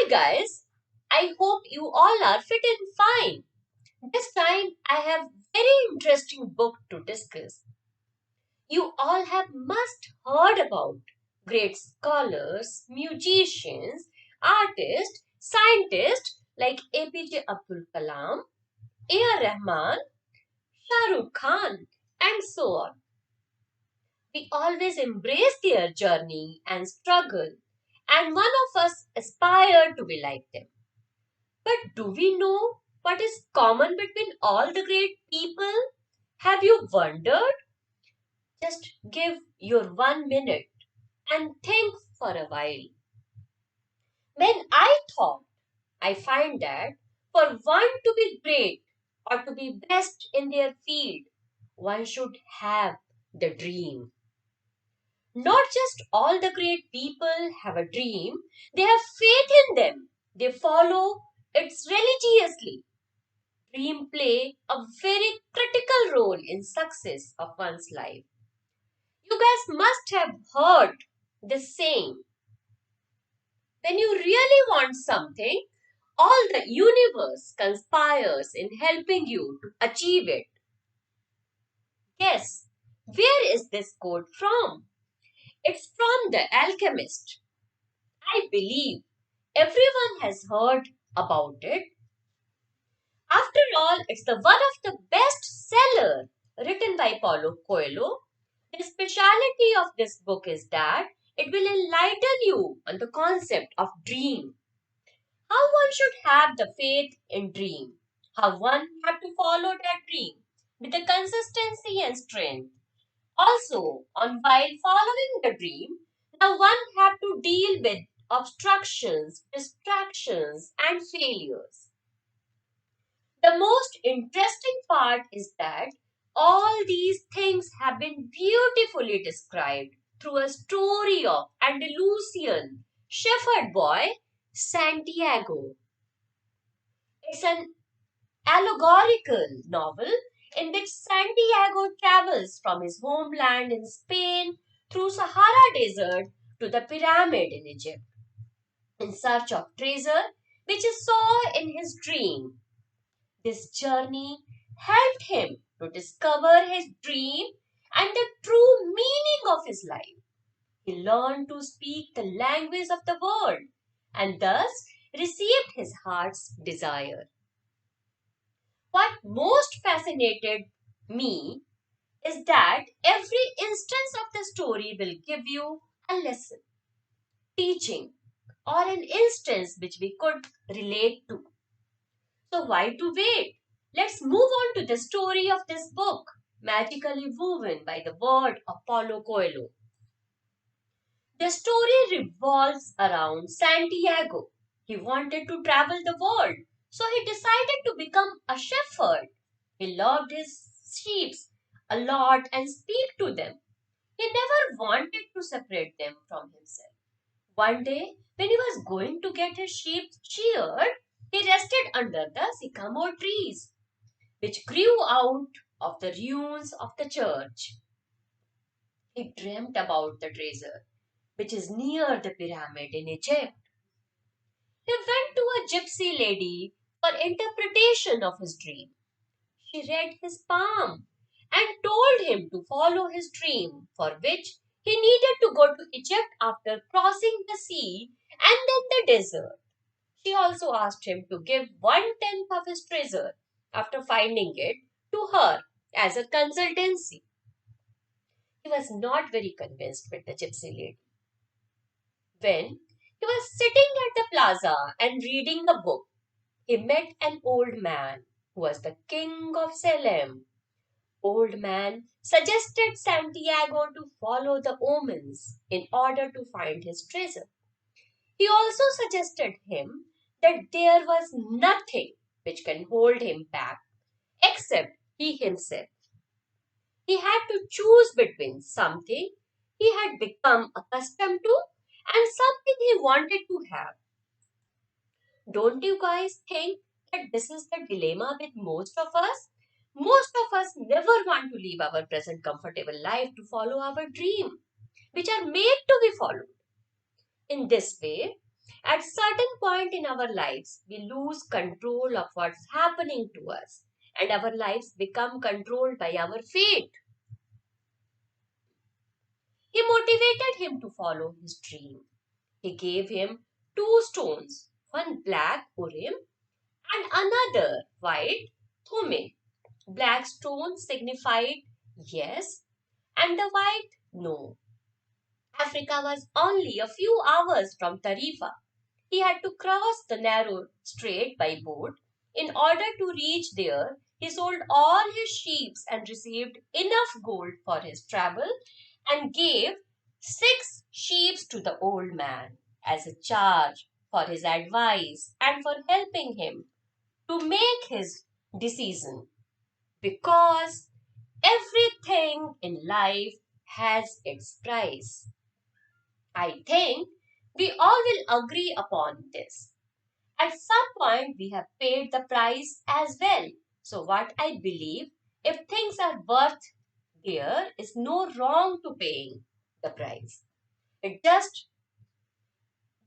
Hi guys, I hope you all are fit and fine. This time I have very interesting book to discuss. You all have must heard about great scholars, musicians, artists, scientists like APJ Abdul Kalam, A.R. Rahman, Shah Rukh Khan, and so on. We always embrace their journey and struggle, and one of us aspire to be like them. But do we know what is common between all the great people? Have you wondered? Just give your 1 minute and think for a while. When I thought, I find that for one to be great or to be best in their field, one should have the dream. Not just all the great people have a dream, they have faith in them. They follow it religiously. Dream play a very critical role in success of one's life. You guys must have heard this saying, when you really want something, all the universe conspires in helping you to achieve it. Guess, where is this quote from? It's from The Alchemist. I believe everyone has heard about it. After all, it's the one of the best seller written by Paulo Coelho. The speciality of this book is that it will enlighten you on the concept of dream. How one should have the faith in dream. How one have to follow that dream with the consistency and strength. Also, on while following the dream, now one have to deal with obstructions, distractions, and failures. The most interesting part is that all these things have been beautifully described through a story of Andalusian shepherd boy Santiago. It's an allegorical novel in which Santiago travels from his homeland in Spain through Sahara desert to the pyramid in Egypt in search of treasure which he saw in his dream. This journey helped him to discover his dream and the true meaning of his life. He learned to speak the language of the world and thus received his heart's desire. What most fascinated me is that every instance of the story will give you a lesson, teaching, or an instance which we could relate to. So why to wait? Let's move on to the story of this book, magically woven by the word of Paulo Coelho. The story revolves around Santiago. He wanted to travel the world, so he decided to become a shepherd. He loved his sheep a lot and speak to them. He never wanted to separate them from himself. One day, when he was going to get his sheep sheared, he rested under the sycamore trees, which grew out of the ruins of the church. He dreamt about the treasure, which is near the pyramid in Egypt. He went to a gypsy lady for interpretation of his dream. She read his palm and told him to follow his dream, for which he needed to go to Egypt after crossing the sea and then the desert. She also asked him to give 1/10 of his treasure after finding it to her as a consultancy. He was not very convinced with the gypsy lady. When he was sitting at the plaza and reading a book, he met an old man who was the king of Salem. Old man suggested Santiago to follow the omens in order to find his treasure. He also suggested him that there was nothing which can hold him back except he himself. He had to choose between something he had become accustomed to and something he wanted to have. Don't you guys think that this is the dilemma with most of us? Most of us never want to leave our present comfortable life to follow our dream, which are made to be followed. In this way, At certain point in our lives, we lose control of what's happening to us, and our lives become controlled by our fate. He motivated him to follow his dream. He gave him two stones, one black urim and another white thummim. Black stone signified yes, and the white no. Africa was only a few hours from Tarifa. He had to cross the narrow strait by boat. In order to reach there, he sold all his sheep and received enough gold for his travel and gave 6 sheep to the old man as a charge for his advice and for helping him to make his decision. Because everything in life has its price. I think we all will agree upon this. At some point, we have paid the price as well. So, what I believe, if things are worth, there is no wrong to paying the price. It just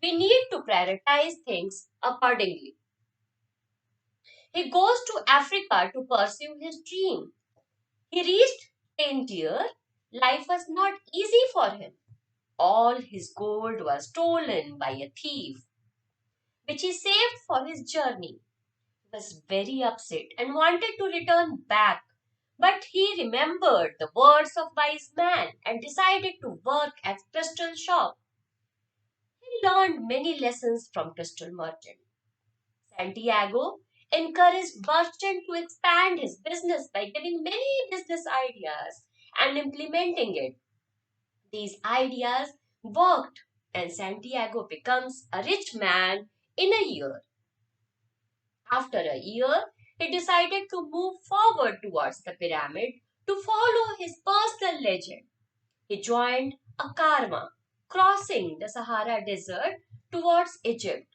we need to prioritize things accordingly. He goes to Africa to pursue his dream. He reached Tangier. Life was not easy for him. All his gold was stolen by a thief, which he saved for his journey. He was very upset and wanted to return back. But he remembered the words of wise man and decided to work at crystal shop. He learned many lessons from crystal merchant. Santiago encouraged merchant to expand his business by giving many business ideas and implementing it. These ideas worked and Santiago becomes a rich man in a year. After a year, he decided to move forward towards the pyramid to follow his personal legend. He joined a caravan crossing the Sahara desert towards Egypt.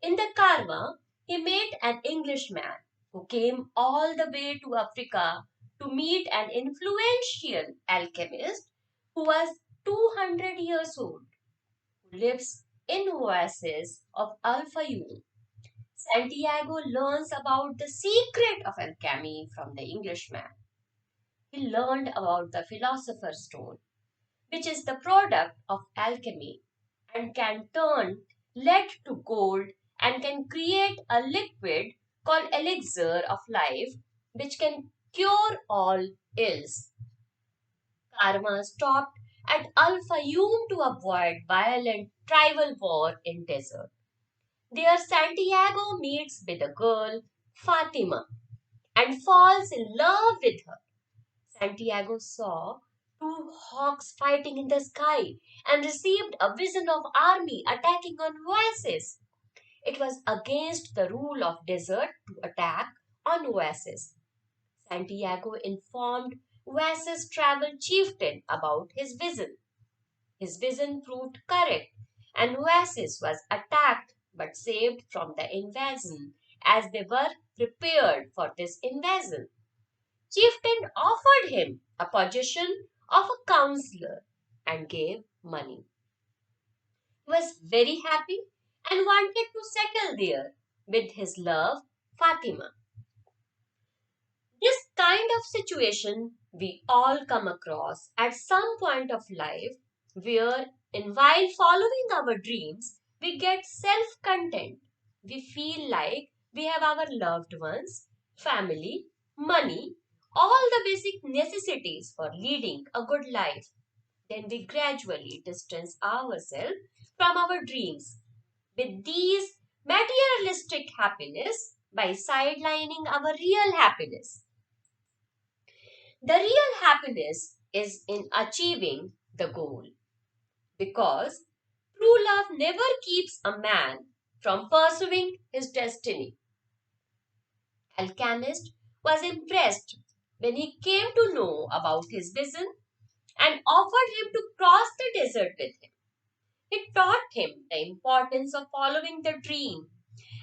In the caravan, he met an Englishman who came all the way to Africa to meet an influential alchemist who was 200 years old, who lives in oasis of Al Fayoum. Santiago learns about the secret of alchemy from the Englishman. He learned about the philosopher's stone, which is the product of alchemy and can turn lead to gold and can create a liquid called elixir of life, which can cure all ills. Karma stopped at Al Fayoum to avoid violent tribal war in desert. There Santiago meets with a girl, Fatima, and falls in love with her. Santiago saw two hawks fighting in the sky and received a vision of army attacking on oasis. It was against the rule of desert to attack on oasis. Santiago informed oasis travel chieftain about his vision. His vision proved correct, and Oasis was attacked but saved from the invasion as they were prepared for this invasion. Chieftain offered him a position of a counselor and gave money. He was very happy and wanted to settle there with his love, Fatima. This kind of situation we all come across at some point of life where, in while following our dreams, we get self content. We feel like we have our loved ones, family, money, all the basic necessities for leading a good life. Then we gradually distance ourselves from our dreams with these materialistic happiness by sidelining our real happiness. The real happiness is in achieving the goal because true love never keeps a man from pursuing his destiny. Alchemist was impressed when he came to know about his vision and offered him to cross the desert with him. He taught him the importance of following the dream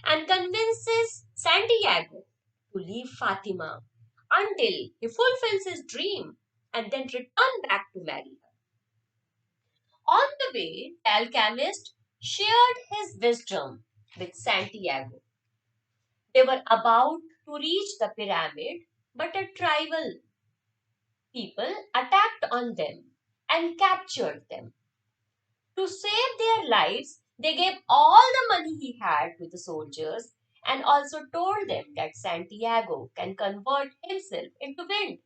and convinces Santiago to leave Fatima until he fulfills his dream and then return back to marry her. On the way, the alchemist shared his wisdom with Santiago. They were about to reach the pyramid, but a tribal people attacked on them and captured them. To save their lives, they gave all the money he had to the soldiers and also told them that Santiago can convert himself into wind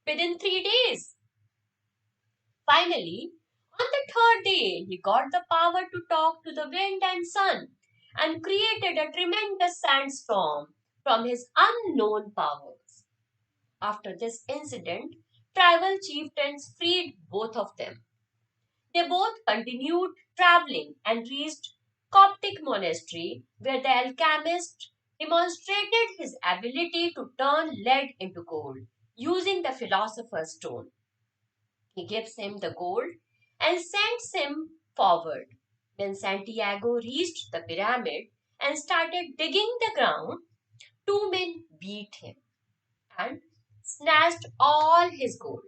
within 3 days. Finally, on the third day, he got the power to talk to the wind and sun and created a tremendous sandstorm from his unknown powers. After this incident, tribal chieftains freed both of them. They both continued traveling and reached Coptic monastery where the alchemist demonstrated his ability to turn lead into gold using the philosopher's stone. He gives him the gold and sends him forward. When Santiago reached the pyramid and started digging the ground, two men beat him and snatched all his gold.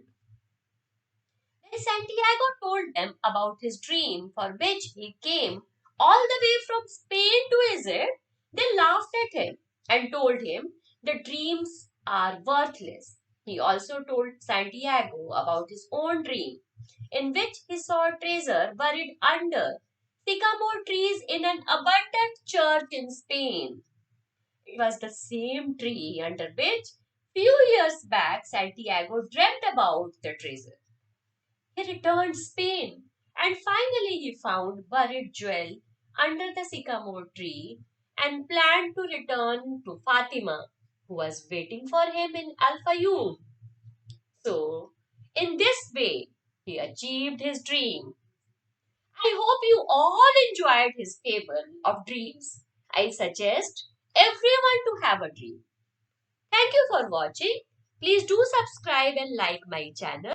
When Santiago told them about his dream for which he came all the way from Spain to Egypt, they laughed at him and told him the dreams are worthless. He also told Santiago about his own dream, in which he saw treasure buried under sycamore trees in an abandoned church in Spain. It was the same tree under which few years back Santiago dreamt about the treasure. He returned Spain and finally he found buried jewel under the sycamore tree and planned to return to Fatima, who was waiting for him in Al Fayoum. So, in this way, he achieved his dream. I hope you all enjoyed his fable of dreams. I suggest everyone to have a dream. Thank you for watching. Please do subscribe and like my channel.